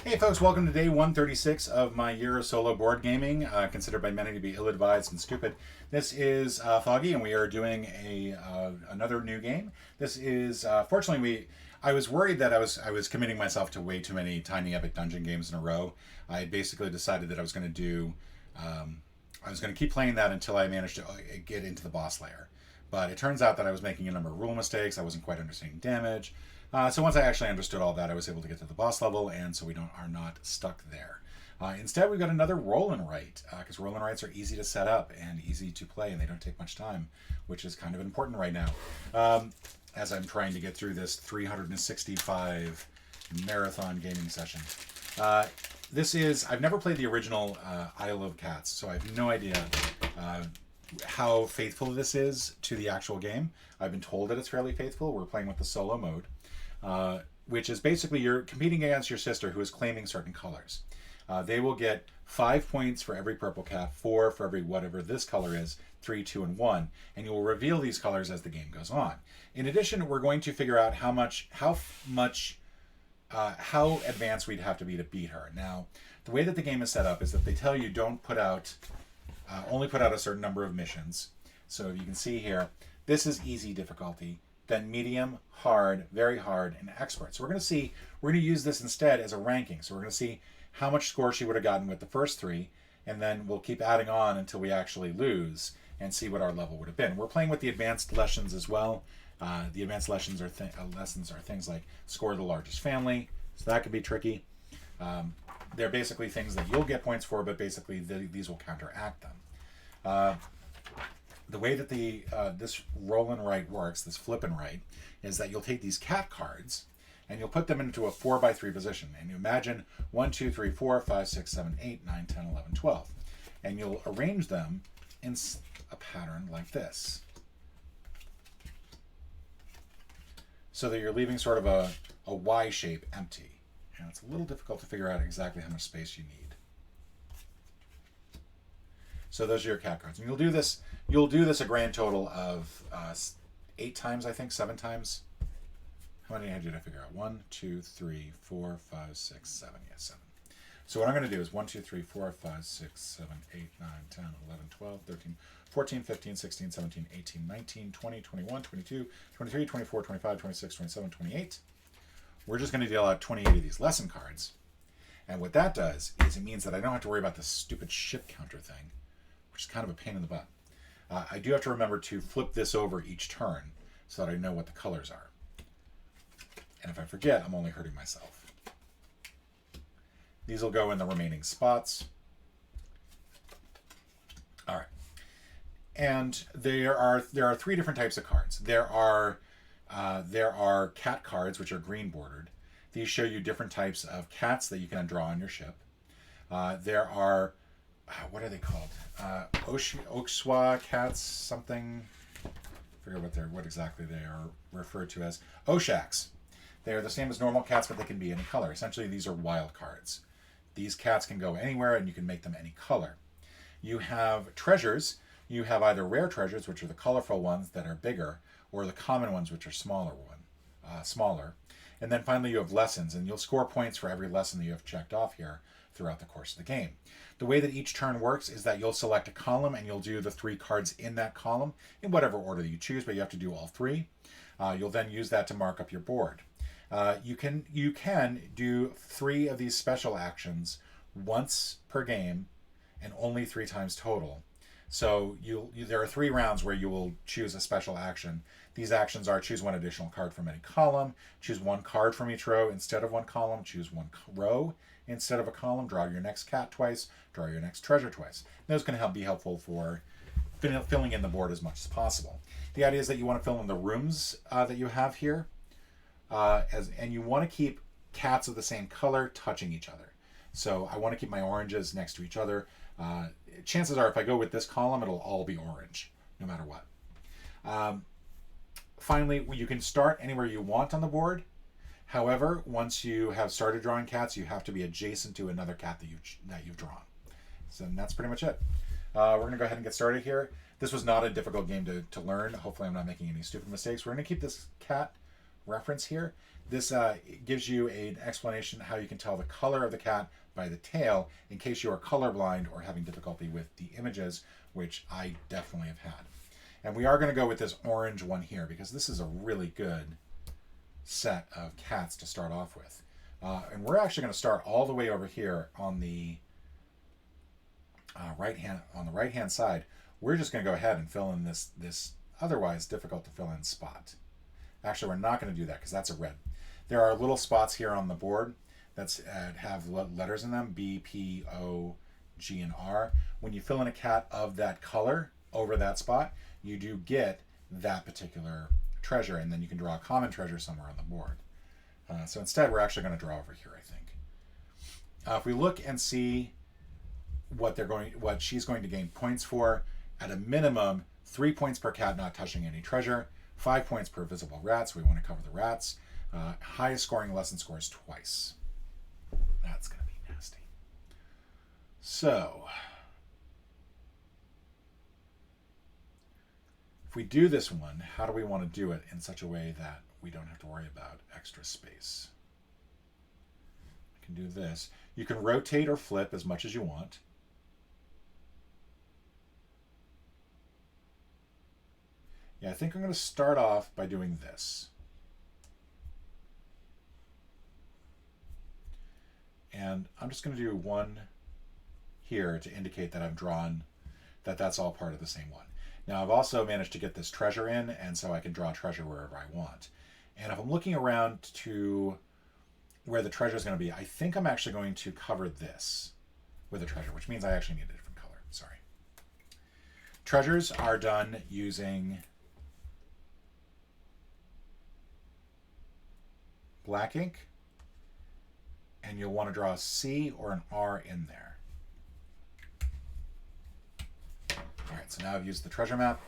Hey folks, welcome to day 136 of my year of solo board gaming, considered by many to be ill-advised and stupid. This is Foggy, and we are doing another new game. This is fortunately I was worried that I was committing myself to way too many tiny epic dungeon games in a row. I basically decided that I was going to do I was going to keep playing that until I managed to get into the boss layer. But it turns out that I was making a number of rule mistakes. I wasn't quite understanding damage. So once I actually understood all that, I was able to get to the boss level, and so we are not stuck there. Instead, we've got another roll and write, because roll and writes are easy to set up and easy to play, and they don't take much time, which is kind of important right now. As I'm trying to get through this 365 marathon gaming session. I've never played the original Isle of Cats, so I have no idea how faithful this is to the actual game. I've been told that it's fairly faithful. We're playing with the solo mode. Which is basically you're competing against your sister who is claiming certain colors. They will get 5 points for every purple cap, 4 for every whatever this color is, 3, 2, and 1, and you will reveal these colors as the game goes on. In addition, we're going to figure out how advanced we'd have to be to beat her. Now, the way that the game is set up is that they tell you don't put out, only put out a certain number of missions. So you can see here, this is easy difficulty. Then medium, hard, very hard, and expert. So we're going to use this instead as a ranking. So we're going to see how much score she would have gotten with the first 3, and then we'll keep adding on until we actually lose and see what our level would have been. We're playing with the advanced lessons as well. The advanced lessons are things like score the largest family, so that could be tricky. They're basically things that you'll get points for, but basically these will counteract them. The way that this roll and write works, this flip and write, is that you'll take these cat cards and you'll put them into a 4x3 position. And you imagine 1, 2, 3, 4, 5, 6, 7, 8, 9, 10, 11, 12. And you'll arrange them in a pattern like this. So that you're leaving sort of a Y shape empty. And it's a little difficult to figure out exactly how much space you need. So those are your cat cards. And you'll do this a grand total of 8 times, I think, 7 times. How many did I figure out? 1, 2, 3, 4, 5, 6, 7. Yeah, 7. So what I'm going to do is 1, 2, 3, 4, 5, 6, 7, 8, 9, 10, 11, 12, 13, 14, 15, 16, 17, 18, 19, 20, 21, 22, 23, 24, 25, 26, 27, 28. We're just going to deal out 28 of these lesson cards. And what that does is it means that I don't have to worry about this stupid ship counter thing, which is kind of a pain in the butt. I do have to remember to flip this over each turn so that I know what the colors are. And if I forget, I'm only hurting myself. These will go in the remaining spots. All right. And there are 3 different types of cards. There are cat cards, which are green bordered. These show you different types of cats that you can draw on your ship. There are what are they called? Okswa cats, something. I forget what exactly they are referred to as. Oshaks. They are the same as normal cats, but they can be any color. Essentially, these are wild cards. These cats can go anywhere, and you can make them any color. You have treasures. You have either rare treasures, which are the colorful ones that are bigger, or the common ones, which are smaller. And then finally, you have lessons, and you'll score points for every lesson that you have checked off here throughout the course of the game. The way that each turn works is that you'll select a column and you'll do the 3 cards in that column in whatever order you choose, but you have to do all 3. You'll then use that to mark up your board. You can do 3 of these special actions once per game and only 3 times total. So there are 3 rounds where you will choose a special action. These actions are choose 1 additional card from any column, choose 1 card from each row instead of 1 column, choose 1 row instead of a column, draw your next cat twice, draw your next treasure twice. Those can be helpful for filling in the board as much as possible. The idea is that you want to fill in the rooms that you have here, and you want to keep cats of the same color touching each other. So I want to keep my oranges next to each other. Chances are if I go with this column, it'll all be orange, no matter what. Finally, you can start anywhere you want on the board. However, once you have started drawing cats, you have to be adjacent to another cat that you've drawn. So that's pretty much it. We're going to go ahead and get started here. This was not a difficult game to learn. Hopefully I'm not making any stupid mistakes. We're going to keep this cat reference here. This gives you an explanation how you can tell the color of the cat by the tail in case you are colorblind or having difficulty with the images, which I definitely have had. And we are going to go with this orange one here because this is a really good set of cats to start off with. And we're actually going to start all the way over here on the right hand side. We're just going to go ahead and fill in this otherwise difficult to fill in spot. Actually, we're not going to do that because that's a red. There are little spots here on the board that have letters in them, B, P, O, G, and R. When you fill in a cat of that color over that spot, you do get that particular treasure, and then you can draw a common treasure somewhere on the board. So instead, we're actually going to draw over here, I think. If we look and see what she's going to gain points for, at a minimum, 3 points per cat not touching any treasure, 5 points per visible rat, so we want to cover the rats. Highest scoring lesson scores twice. That's going to be nasty. So, if we do this one, how do we want to do it in such a way that we don't have to worry about extra space? I can do this. You can rotate or flip as much as you want. Yeah, I think I'm going to start off by doing this. And I'm just going to do one here to indicate that I've drawn that's all part of the same one. Now I've also managed to get this treasure in, and so I can draw treasure wherever I want. And if I'm looking around to where the treasure is going to be, I think I'm actually going to cover this with a treasure, which means I actually need a different color. Sorry. Treasures are done using black ink, and you'll want to draw a C or an R in there. All right, so now I've used the treasure map.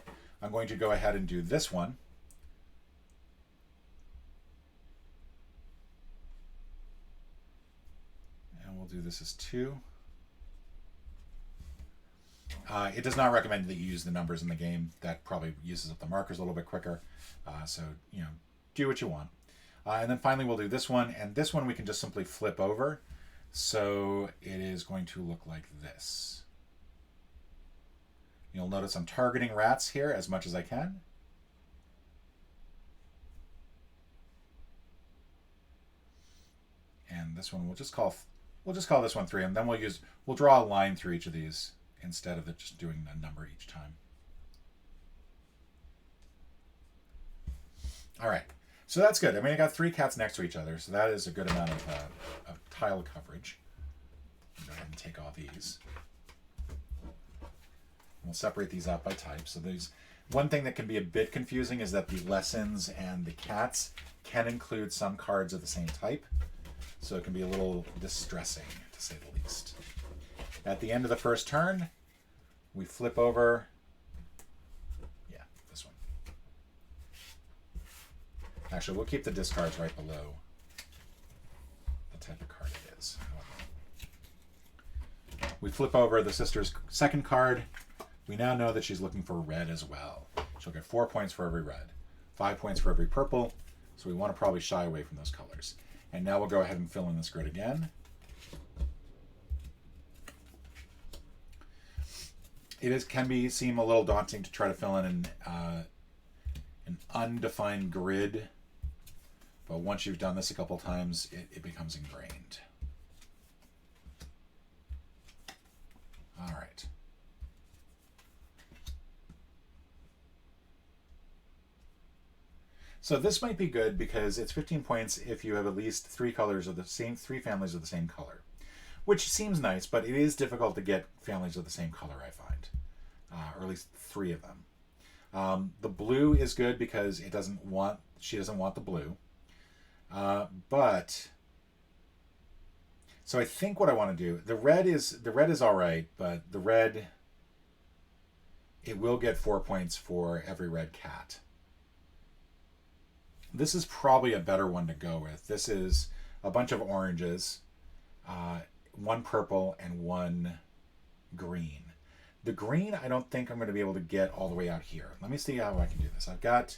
I'm going to go ahead and do this one. And we'll do this as 2. It does not recommend that you use the numbers in the game. That probably uses up the markers a little bit quicker. So, do what you want. And then finally we'll do this one, and this one we can just simply flip over. So it is going to look like this. You'll notice I'm targeting rats here as much as I can. And this one we'll just call this one 3, and then we'll draw a line through each of these instead of just doing a number each time. All right. So that's good. I mean, I got 3 cats next to each other, so that is a good amount of tile coverage. I'll go ahead and take all these. We'll separate these out by type. So there's one thing that can be a bit confusing is that the lessons and the cats can include some cards of the same type. So it can be a little distressing, to say the least. At the end of the first turn, we flip over. Yeah, this one. Actually, we'll keep the discards right below the type of card it is. We flip over the sister's second card. We now know that she's looking for red as well. She'll get 4 points for every red, 5 points for every purple, so we want to probably shy away from those colors. And now we'll go ahead and fill in this grid again. It can seem a little daunting to try to fill in an undefined grid, but once you've done this a couple times, it becomes ingrained. All right. So this might be good because it's 15 points if you have at least 3 colors of the same, 3 families of the same color, which seems nice, but it is difficult to get families of the same color, I find, or at least 3 of them. The blue is good because she doesn't want the blue, but so I think what I want to do, the red is all right, but the red, it will get 4 points for every red cat. This is probably a better one to go with. This is a bunch of oranges, 1 purple and 1 green. The green, I don't think I'm going to be able to get all the way out here. Let me see how I can do this. I've got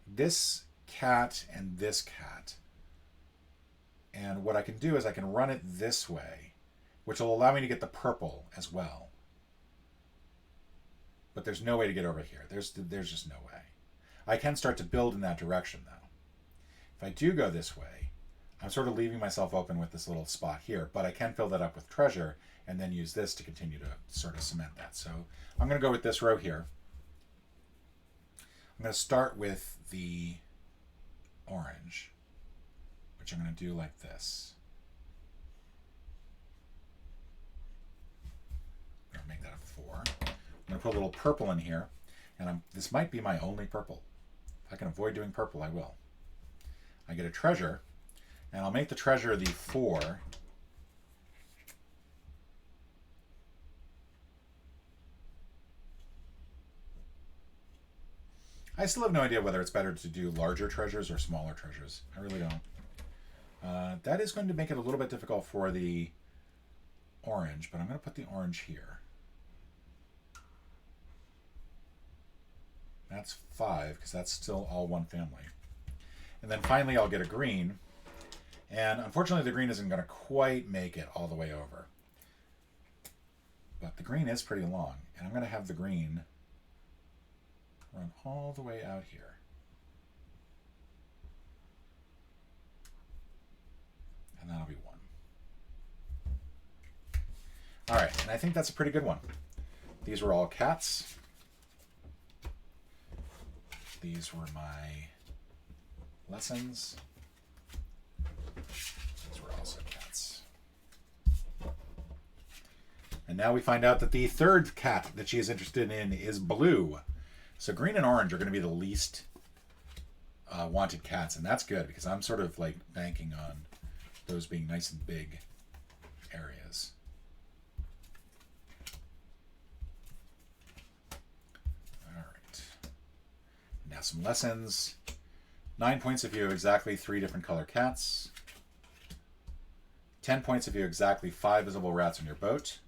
this cat and this cat. And what I can do is I can run it this way, which will allow me to get the purple as well. But there's no way to get over here. There's just no way. I can start to build in that direction, though. If I do go this way, I'm sort of leaving myself open with this little spot here, but I can fill that up with treasure and then use this to continue to sort of cement that. So I'm going to go with this row here. I'm going to start with the orange, which I'm going to do like this. I'm going to make that a 4. I'm going to put a little purple in here, and this might be my only purple. If I can avoid doing purple, I will. I get a treasure, and I'll make the treasure the 4. I still have no idea whether it's better to do larger treasures or smaller treasures. I really don't. That is going to make it a little bit difficult for the orange, but I'm going to put the orange here. That's 5, because that's still all one family. And then finally I'll get a green. And unfortunately the green isn't going to quite make it all the way over. But the green is pretty long. And I'm going to have the green run all the way out here. And that'll be 1. All right, and I think that's a pretty good one. These were all cats. These were my lessons. These were also cats. And now we find out that the third cat that she is interested in is blue. So green and orange are going to be the least wanted cats, and that's good because I'm sort of like banking on those being nice and big areas. All right. Now some lessons. 9 points if you have exactly 3 different color cats. 10 points if you have exactly 5 visible rats on your boat.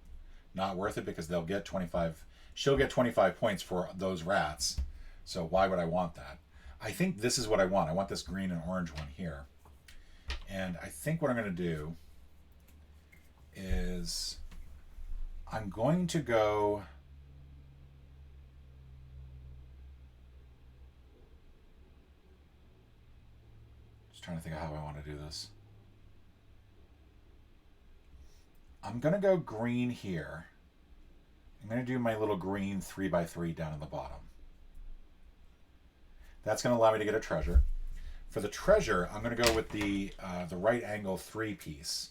Not worth it because they'll get 25. She'll get 25 points for those rats. So why would I want that? I think this is what I want. I want this green and orange one here. And I think what I'm going to do is I'm going to go... Just trying to think of how I want to do this. I'm going to go green here. I'm going to do my little green 3x3 down at the bottom. That's going to allow me to get a treasure. For the treasure, I'm going to go with the right angle 3 piece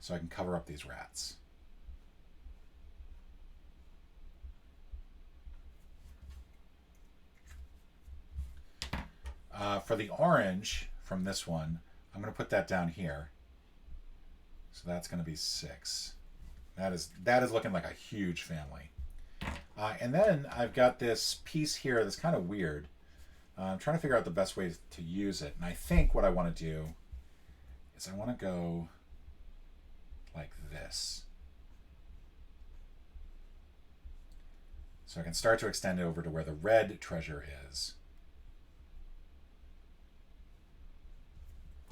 so I can cover up these rats. For the orange from this one, I'm going to put that down here. So that's going to be 6. That is looking like a huge family. And then I've got this piece here that's kind of weird. I'm trying to figure out the best way to use it. And I think what I want to do is I want to go like this. So I can start to extend it over to where the red treasure is.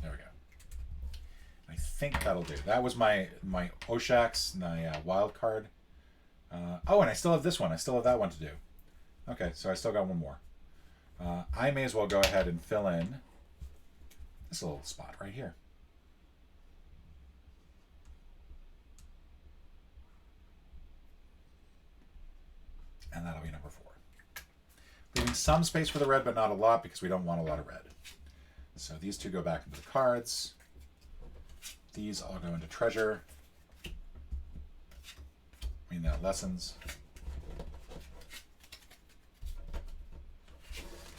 There we go. I think that'll do. That was my Oshax, my wild card. Oh, and I still have this one. I still have that one to do. Okay, so I still got one more. I may as well go ahead and fill in this little spot right here. And that'll be number 4. Leaving some space for the red, but not a lot because we don't want a lot of red. So these 2 go back into the cards. These all go into treasure. I mean, lessons.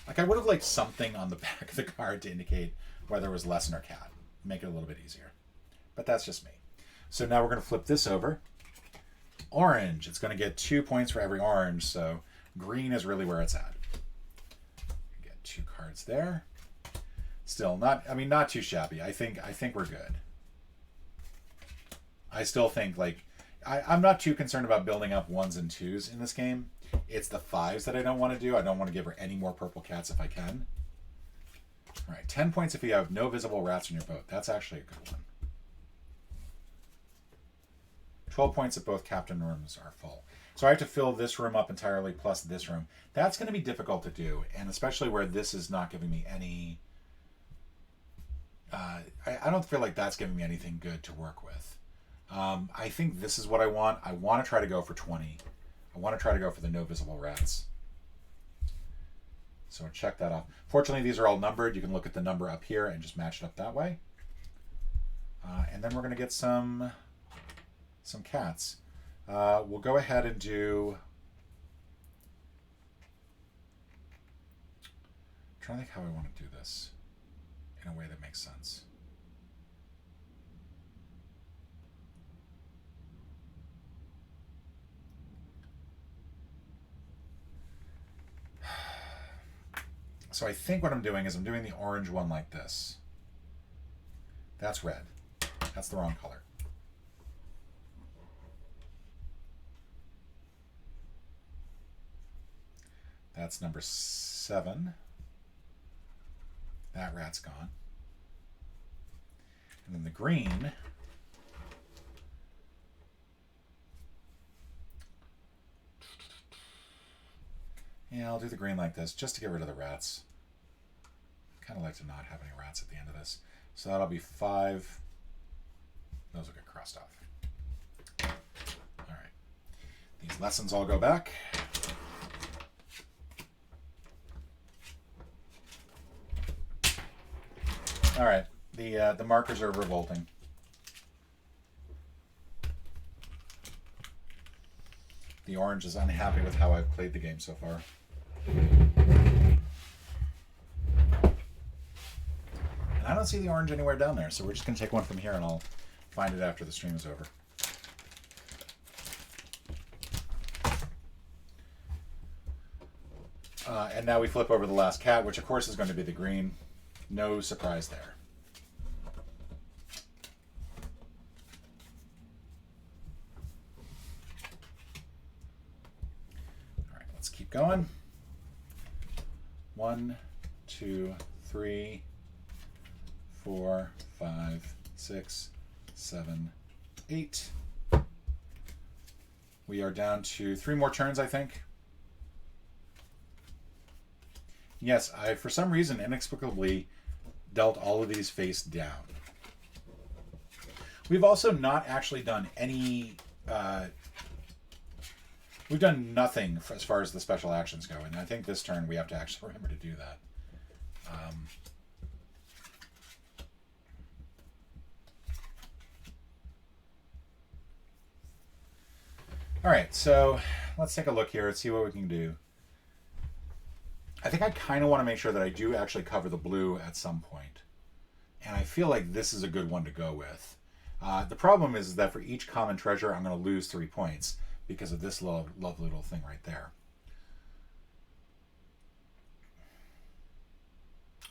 Like, I would have liked something on the back of the card to indicate whether it was lesson or cat. Make it a little bit easier. But that's just me. So now we're going to flip this over. Orange. It's going to get 2 points for every orange, so green is really where it's at. Get 2 cards there. Still not too shabby. I think we're good. I still think, like, I'm not too concerned about building up 1s and 2s in this game. It's the 5s that I don't want to do. I don't want to give her any more purple cats if I can. All right, 10 points if you have no visible rats in your boat. That's actually a good one. 12 points if both captain rooms are full. So I have to fill this room up entirely plus this room. That's going to be difficult to do, and especially where this is not giving me any... I don't feel like that's giving me anything good to work with. I think this is what I want. I want to try to go for 20. I want to try to go for the no visible rats. So check that off. Fortunately, these are all numbered. You can look at the number up here and just match it up that way. And then we're going to get some cats. We'll go ahead and do... I'm trying to think how I want to do this in a way that makes sense. So I think what I'm doing is I'm doing the orange one like this. That's red. That's the wrong color. That's number 7. That rat's gone. And then the green. Yeah, I'll do the green like this just to get rid of the rats. Kind of like to not have any rats at the end of this. So that'll be 5. Those will get crossed off. All right. These lessons all go back. All right. The markers are revolting. The orange is unhappy with how I've played the game so far. And I don't see the orange anywhere down there, so we're just going to take one from here and I'll find it after the stream is over. And now we flip over the last cat, which of course is going to be the green. No surprise there. All right, let's keep going. 1, 2, 3, 4, 5, 6, 7, 8. We are down to 3 more turns, I think. Yes, I, for some reason, inexplicably dealt all of these face down. We've also not actually done any... we've done nothing as far as the special actions go, and I think this turn we have to actually remember to do that. All right, so let's take a look here and see what we can do. I think I kind of want to make sure that I do actually cover the blue at some point. And I feel like this is a good one to go with. The problem is that for each common treasure, I'm going to lose 3 points because of this lovely little thing right there.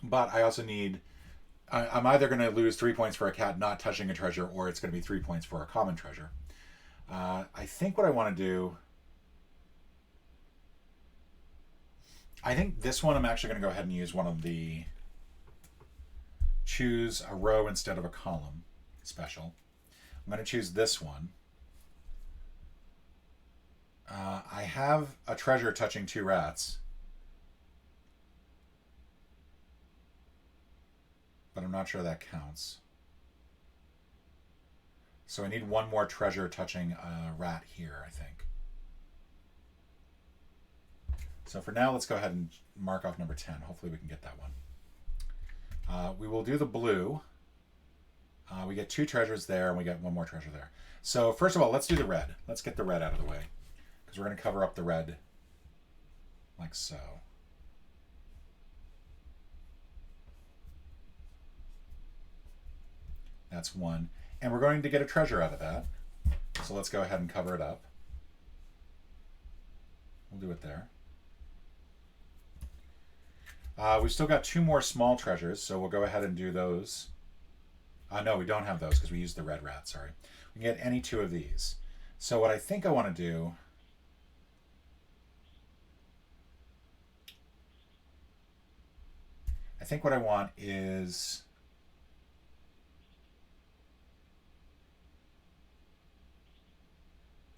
But I also need... I'm either going to lose 3 points for a cat not touching a treasure, or it's going to be 3 points for a common treasure. I think what I want to do... I think this one I'm actually going to go ahead and use one of the choose a row instead of a column special. I'm going to choose this one. I have a treasure touching 2 rats, but I'm not sure that counts. So I need 1 more treasure touching a rat here, I think. So for now, let's go ahead and mark off number 10. Hopefully we can get that one. We will do the blue. We get 2 treasures there, and we get 1 more treasure there. So first of all, let's do the red. Let's get the red out of the way, because we're going to cover up the red like so. That's 1. And we're going to get a treasure out of that. So let's go ahead and cover it up. We'll do it there. We've still got 2 more small treasures, so we'll go ahead and do those. No, we don't have those because we used the red rat, sorry. We can get any 2 of these. So what I think I want to do... I think what I want is...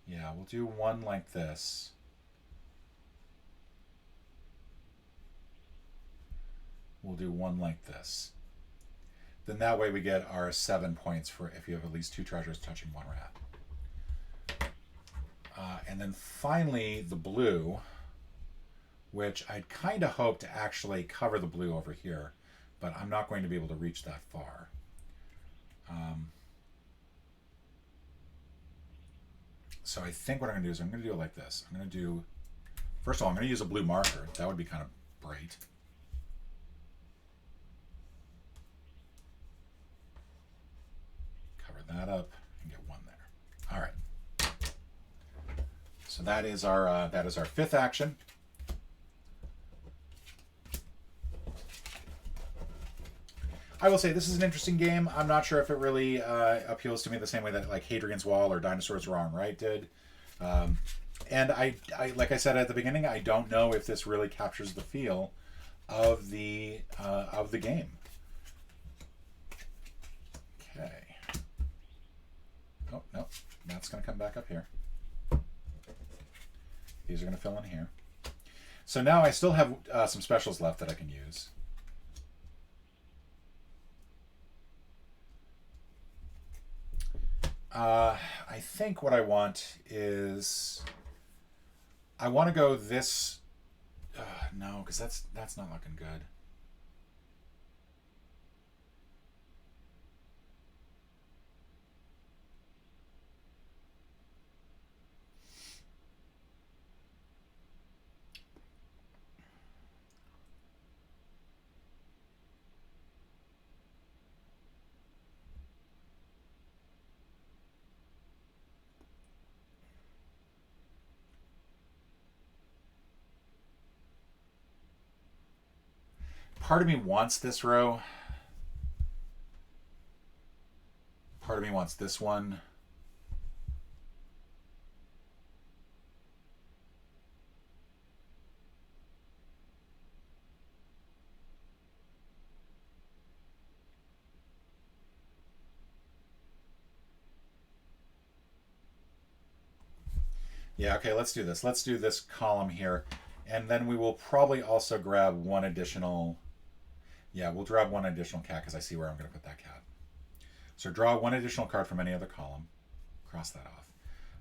Yeah, we'll do one like this. We'll do one like this. Then that way we get our 7 points for if you have at least 2 treasures touching 1 rat. And then finally the blue, which I'd kind of hope to actually cover the blue over here, but I'm not going to be able to reach that far. So I think what I'm going to do is I'm going to do it like this. I'm going to do, first of all, I'm going to use a blue marker. That would be kind of bright. Cover that up and get 1 there. All right. So that is our 5th action. I will say this is an interesting game. I'm not sure if it really appeals to me the same way that like Hadrian's Wall or Dinosaurs Wrong Right did. And I like I said at the beginning, I don't know if this really captures the feel of the game. Okay. Oh no, that's going to come back up here. These are going to fill in here. So now I still have some specials left that I can use. I think what I want is I want to go this. No, because that's not looking good. Part of me wants this row. Part of me wants this one. Yeah, okay, let's do this. Let's do this column here. And then we will probably also grab one additional... Yeah, we'll grab one additional cat because I see where I'm going to put that cat. So draw one additional card from any other column. Cross that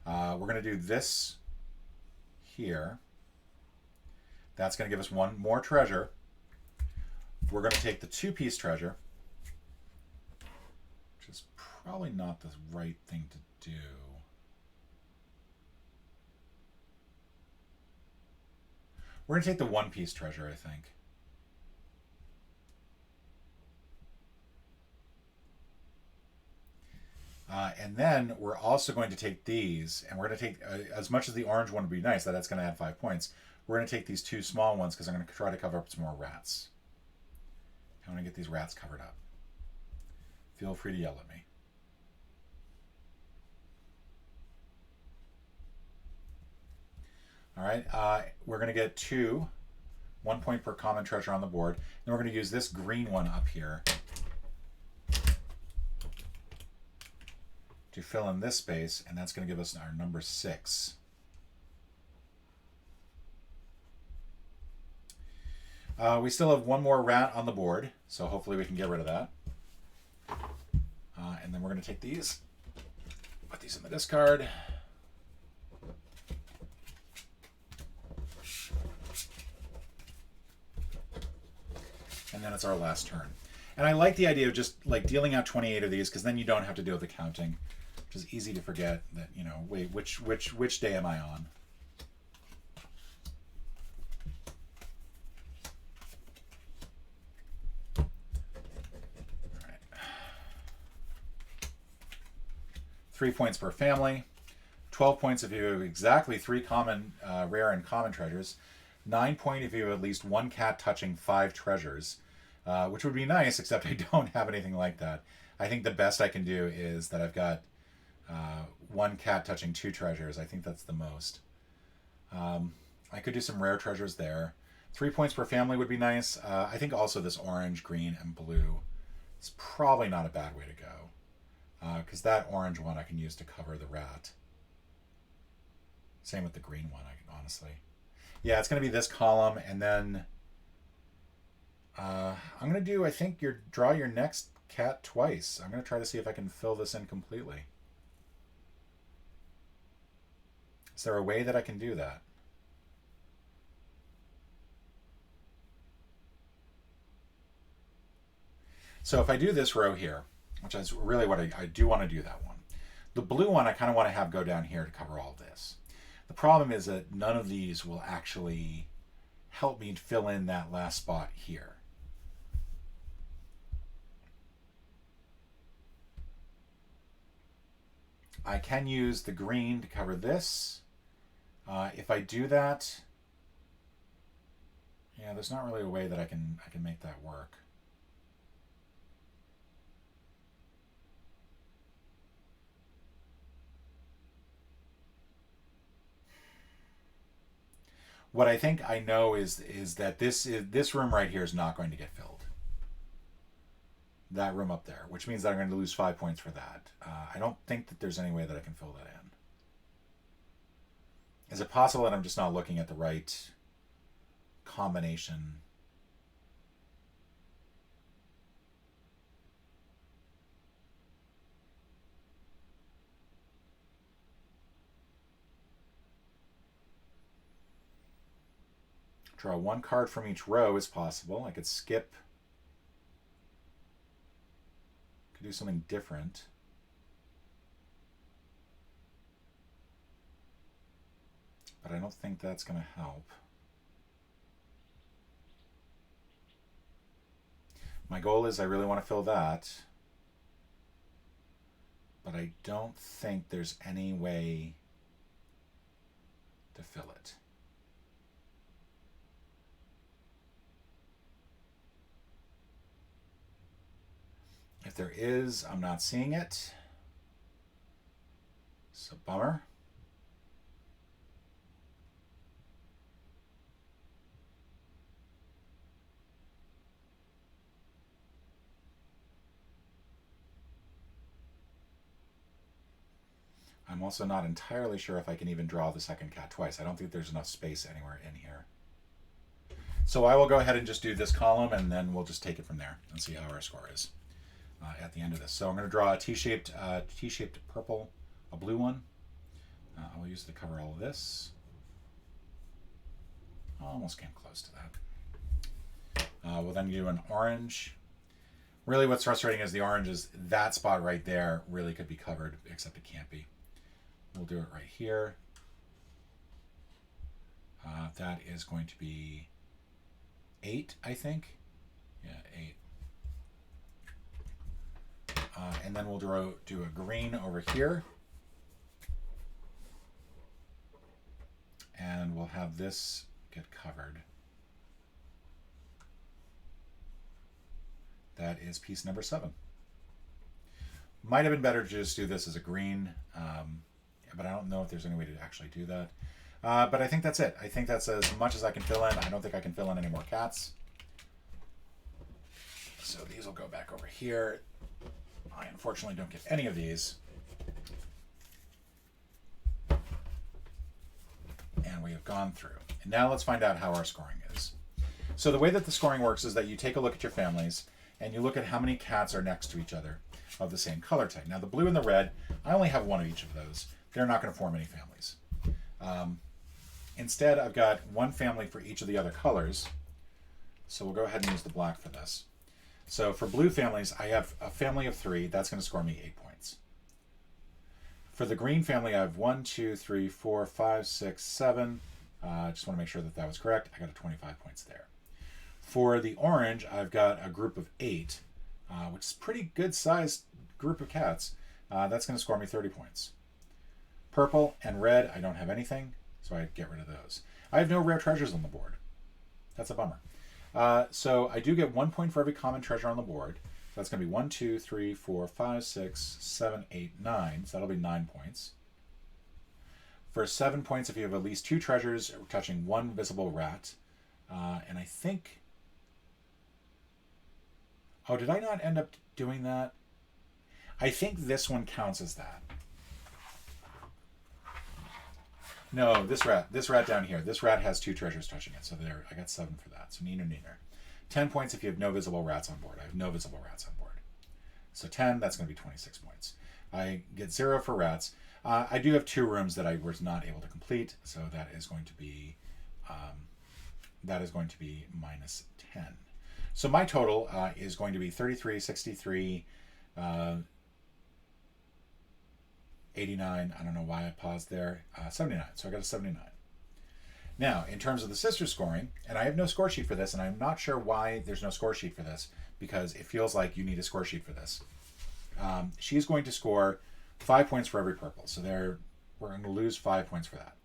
off. We're going to do this here. That's going to give us 1 more treasure. We're going to take the 2-piece treasure, which is probably not the right thing to do. We're going to take the 1-piece treasure, I think. And then we're also going to take these, and we're going to take, as much as the orange one would be nice, that's going to add 5 points, we're going to take these 2 small ones because I'm going to try to cover up some more rats. I want to get these rats covered up. Feel free to yell at me. All right, we're going to get 2, 1 point per common treasure on the board. Then we're going to use this green one up here to fill in this space, and that's going to give us our number 6. We still have 1 more rat on the board, so hopefully we can get rid of that. And then we're going to take these, put these in the discard. And then it's our last turn. And I like the idea of just like dealing out 28 of these because then you don't have to deal with the counting, which is easy to forget that, you know, wait, which day am I on? All right. 3 points per family, 12 points if you have exactly 3 common, rare and common treasures, 9 points if you have at least 1 cat touching 5 treasures, which would be nice, except I don't have anything like that. I think the best I can do is that I've got 1 cat touching 2 treasures. I think that's the most. I could do some rare treasures there. 3 points per family would be nice. I think also this orange, green, and blue is probably not a bad way to go. Because that orange one I can use to cover the rat. Same with the green one, honestly. Yeah, it's going to be this column, and then I'm going to do, I think, draw your next cat twice. I'm going to try to see if I can fill this in completely. Is there a way that I can do that? So if I do this row here, which is really what I do want to do that one. The blue one I kind of want to have go down here to cover all this. The problem is that none of these will actually help me fill in that last spot here. I can use the green to cover this. If I do that, yeah, there's not really a way that I can make that work. What I think I know is that this room right here is not going to get filled. That room up there, which means that I'm going to lose 5 points for that. I don't think that there's any way that I can fill that in. Is it possible that I'm just not looking at the right combination? Draw one card from each row is possible. I could skip. Could do something different. But I don't think that's going to help. My goal is I really want to fill that. But I don't think there's any way to fill it. If there is, I'm not seeing it. It's a bummer. I'm also not entirely sure if I can even draw the second cat twice. I don't think there's enough space anywhere in here. So I will go ahead and just do this column, and then we'll just take it from there and see how our score is at the end of this. So I'm going to draw a T-shaped purple, a blue one. I'll use it to cover all of this. Almost came close to that. We'll then do an orange. Really what's frustrating is the orange is that spot right there really could be covered, except it can't be. We'll do it right here. That is going to be 8, I think. Yeah, 8. And then we'll do a green over here. And we'll have this get covered. That is piece number 7. Might have been better to just do this as a green, but I don't know if there's any way to actually do that. But I think that's it. I think that's as much as I can fill in. I don't think I can fill in any more cats. So these will go back over here. I unfortunately don't get any of these. And we have gone through. And now let's find out how our scoring is. So the way that the scoring works is that you take a look at your families and you look at how many cats are next to each other of the same color type. Now the blue and the red, I only have one of each of those. They're not going to form any families. Instead, I've got one family for each of the other colors. So we'll go ahead and use the black for this. So for blue families, I have a family of 3. That's going to score me 8 points. For the green family, I have 1, 2, 3, 4, 5, 6, 7. I just want to make sure that that was correct. I got a 25 points there. For the orange, I've got a group of 8, which is a pretty good sized group of cats. That's going to score me 30 points. Purple and red, I don't have anything, so I get rid of those. I have no rare treasures on the board. That's a bummer. So I do get 1 point for every common treasure on the board. So that's going to be 1, 2, 3, 4, 5, 6, 7, 8, 9. So that'll be 9 points. For 7 points, if you have at least 2 treasures touching 1 visible rat, And I think... Oh, did I not end up doing that? I think this one counts as that. No, this rat down here. This rat has 2 treasures touching it. So there, I got 7 for that. So neener, neener. 10 points if you have no visible rats on board. I have no visible rats on board. So 10, that's going to be 26 points. I get 0 for rats. I do have 2 rooms that I was not able to complete. So that is going to be minus 10. So my total is going to be 33, 63, 89, I don't know why I paused there, 79. So I got a 79. Now, in terms of the sister scoring, and I have no score sheet for this, and I'm not sure why there's no score sheet for this, because it feels like you need a score sheet for this. She's going to score 5 points for every purple. So we're going to lose 5 points for that.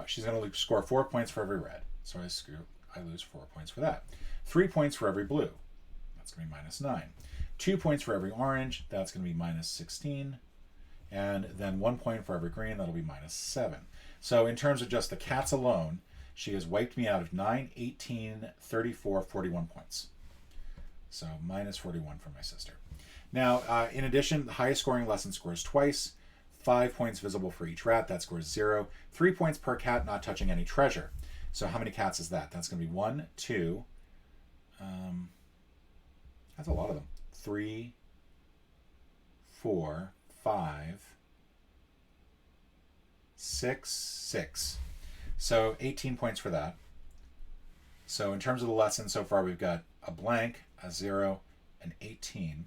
She's going to score 4 points for every red. So I lose 4 points for that. 3 points for every blue. That's going to be minus 9. 2 points for every orange. That's going to be minus 16. And then 1 point for every green. That'll be minus 7. So in terms of just the cats alone, she has wiped me out of 9, 18, 34, 41 points. So minus 41 for my sister. Now, in addition, the highest scoring lesson scores twice. 5 points visible for each rat. That scores 0. 3 points per cat not touching any treasure. So how many cats is that? That's going to be 1, 2. That's a lot of them. 3, 4, 5, 6. So 18 points for that. So in terms of the lesson so far, we've got a blank, a 0, an 18.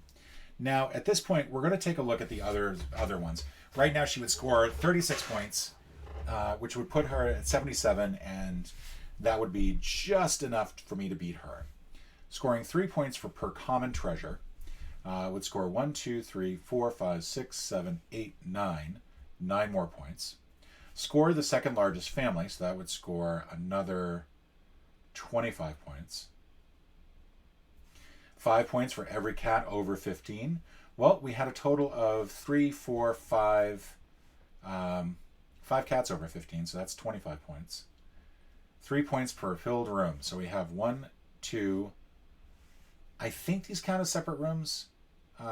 Now, at this point, we're going to take a look at the other ones. Right now, she would score 36 points, which would put her at 77, and that would be just enough for me to beat her. Scoring 3 points per common treasure would score 1, 2, 3, 4, 5, 6, 7, 8, 9. 9 more points. Score the second largest family, so that would score another 25 points. 5 points for every cat over 15. Well, we had a total of 5 cats over 15, so that's 25 points. 3 points per filled room. So we have 1, 2, I think these count as separate rooms.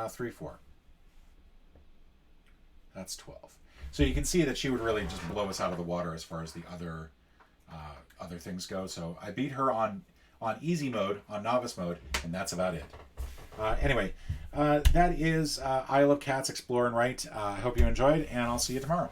3, 4. That's 12. So you can see that she would really just blow us out of the water as far as the other things go. So I beat her on easy mode, on novice mode, and that's about it. Anyway, that is Isle of Cats Explore and Write. I hope you enjoyed, and I'll see you tomorrow.